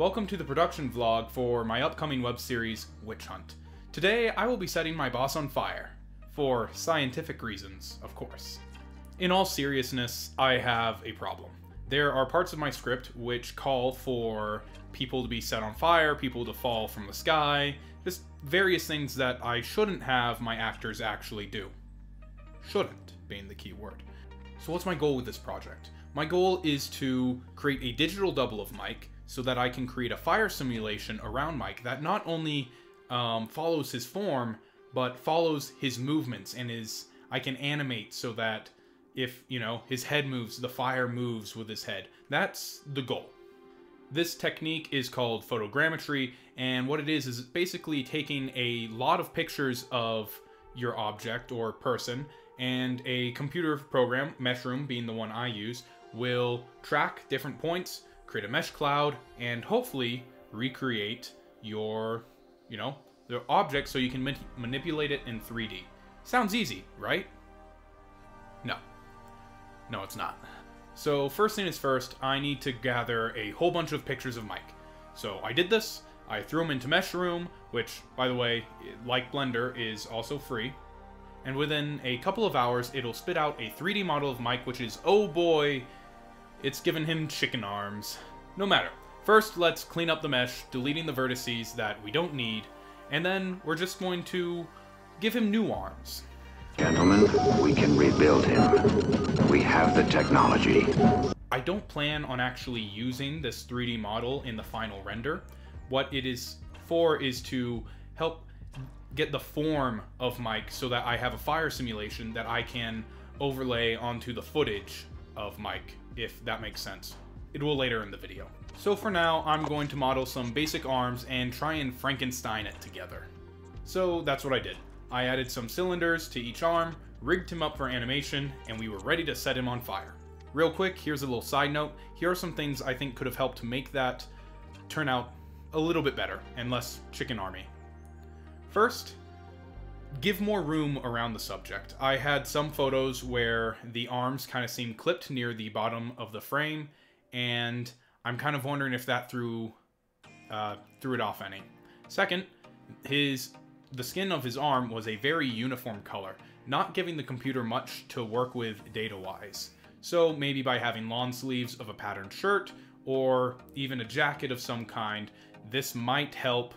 Welcome to the production vlog for my upcoming web series, Witch Hunt. Today, I will be setting my boss on fire. For scientific reasons, of course. In all seriousness, I have a problem. There are parts of my script which call for people to be set on fire, people to fall from the sky, just various things that I shouldn't have my actors actually do. Shouldn't being the key word. So what's my goal with this project? My goal is to create a digital double of Mike so that I can create a fire simulation around Mike that not only follows his form, but follows his movements and I can animate so that if, his head moves, the fire moves with his head. That's the goal. This technique is called photogrammetry, and what it is basically taking a lot of pictures of your object or person, and a computer program, Meshroom being the one I use, will track different points, create a mesh cloud, and hopefully recreate your, the object so you can manipulate it in 3D. Sounds easy, right? No, it's not. So first thing is first, I need to gather a whole bunch of pictures of Mike. So I did this, I threw them into Meshroom, which, by the way, like Blender, is also free. And within a couple of hours, it'll spit out a 3D model of Mike, which is, oh boy, it's given him chicken arms. No matter. First, let's clean up the mesh, deleting the vertices that we don't need, and then we're just going to give him new arms. Gentlemen, we can rebuild him. We have the technology. I don't plan on actually using this 3D model in the final render. What it is for is to help get the form of Mike so that I have a fire simulation that I can overlay onto the footage of Mike, if that makes sense. It will later in the video. So for now, I'm going to model some basic arms and try and Frankenstein it together. So that's what I did. I added some cylinders to each arm, rigged him up for animation, and we were ready to set him on fire. Real quick, here's a little side note. Here are some things I think could have helped to make that turn out a little bit better and less chicken army. First, give more room around the subject. I had some photos where the arms kind of seemed clipped near the bottom of the frame, and I'm kind of wondering if that threw it off any. Second, the skin of his arm was a very uniform color, not giving the computer much to work with data-wise. So maybe by having lawn sleeves of a patterned shirt, or even a jacket of some kind, this might help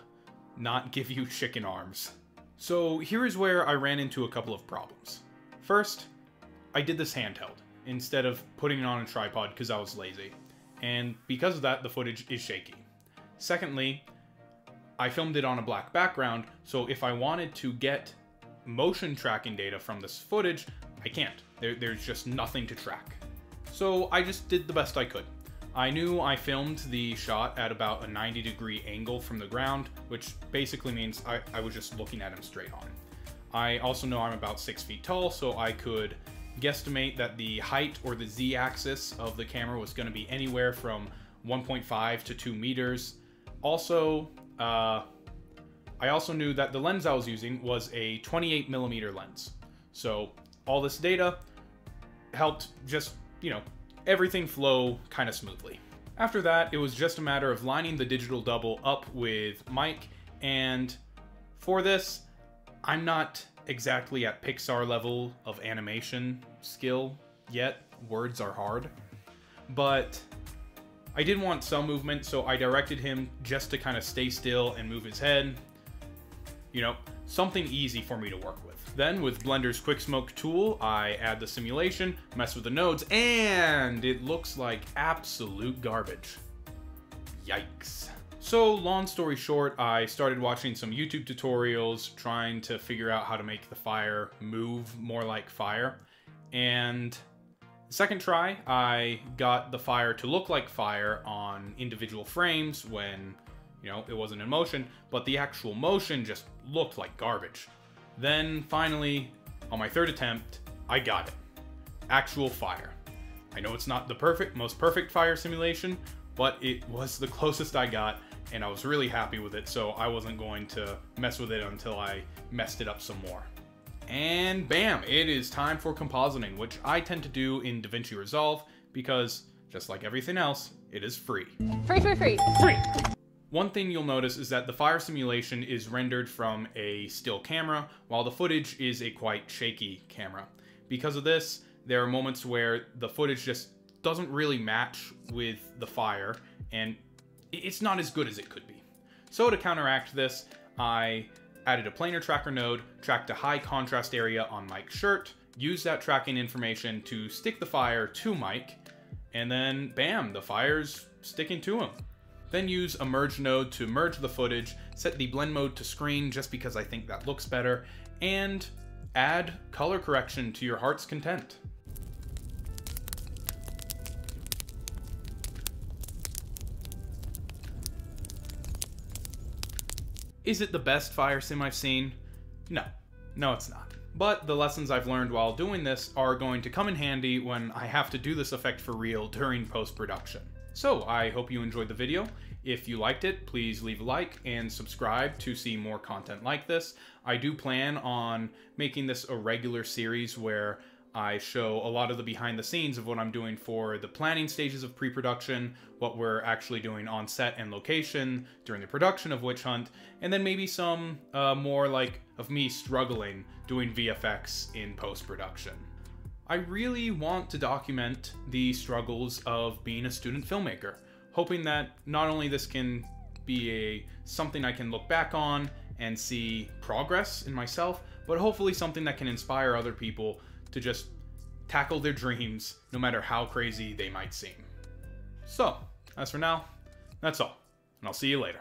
not give you chicken arms. So here is where I ran into a couple of problems. First, I did this handheld, instead of putting it on a tripod because I was lazy. And because of that, the footage is shaky. Secondly, I filmed it on a black background, so if I wanted to get motion tracking data from this footage, I can't. There's just nothing to track. So I just did the best I could. I knew I filmed the shot at about a 90-degree angle from the ground, which basically means I was just looking at him straight on. I also know I'm about 6 feet tall, so I could guesstimate that the height or the z-axis of the camera was going to be anywhere from 1.5 to 2 meters. Also, I also knew that the lens I was using was a 28mm lens. So all this data helped just, everything flow kind of smoothly. After that, it was just a matter of lining the digital double up with Mike, and for this, I'm not exactly at Pixar level of animation skill yet. Words are hard. But I did want some movement, so I directed him just to kind of stay still and move his head. Something easy for me to work with. Then, with Blender's Quick Smoke tool, I add the simulation, mess with the nodes, and it looks like absolute garbage. Yikes. So, long story short, I started watching some YouTube tutorials, trying to figure out how to make the fire move more like fire. And second try, I got the fire to look like fire on individual frames when, it wasn't in motion, but the actual motion just looked like garbage. Then finally, on my third attempt, I got it. Actual fire. I know it's not the most perfect fire simulation, but it was the closest I got, and I was really happy with it, so I wasn't going to mess with it until I messed it up some more. And bam, it is time for compositing, which I tend to do in DaVinci Resolve because, just like everything else, it is free. Free. Free! One thing you'll notice is that the fire simulation is rendered from a still camera, while the footage is a quite shaky camera. Because of this, there are moments where the footage just doesn't really match with the fire, and it's not as good as it could be. So to counteract this, I added a planar tracker node, tracked a high contrast area on Mike's shirt, used that tracking information to stick the fire to Mike, and then bam, the fire's sticking to him. Then use a merge node to merge the footage, set the blend mode to screen just because I think that looks better, and add color correction to your heart's content. Is it the best fire sim I've seen? No, it's not. But the lessons I've learned while doing this are going to come in handy when I have to do this effect for real during post-production. So I hope you enjoyed the video. If you liked it, please leave a like and subscribe to see more content like this. I do plan on making this a regular series where I show a lot of the behind the scenes of what I'm doing for the planning stages of pre-production, what we're actually doing on set and location during the production of Witch Hunt, and then maybe some more like of me struggling doing VFX in post-production. I really want to document the struggles of being a student filmmaker, hoping that not only this can be something I can look back on and see progress in myself, but hopefully something that can inspire other people to just tackle their dreams, no matter how crazy they might seem. So, as for now, that's all, and I'll see you later.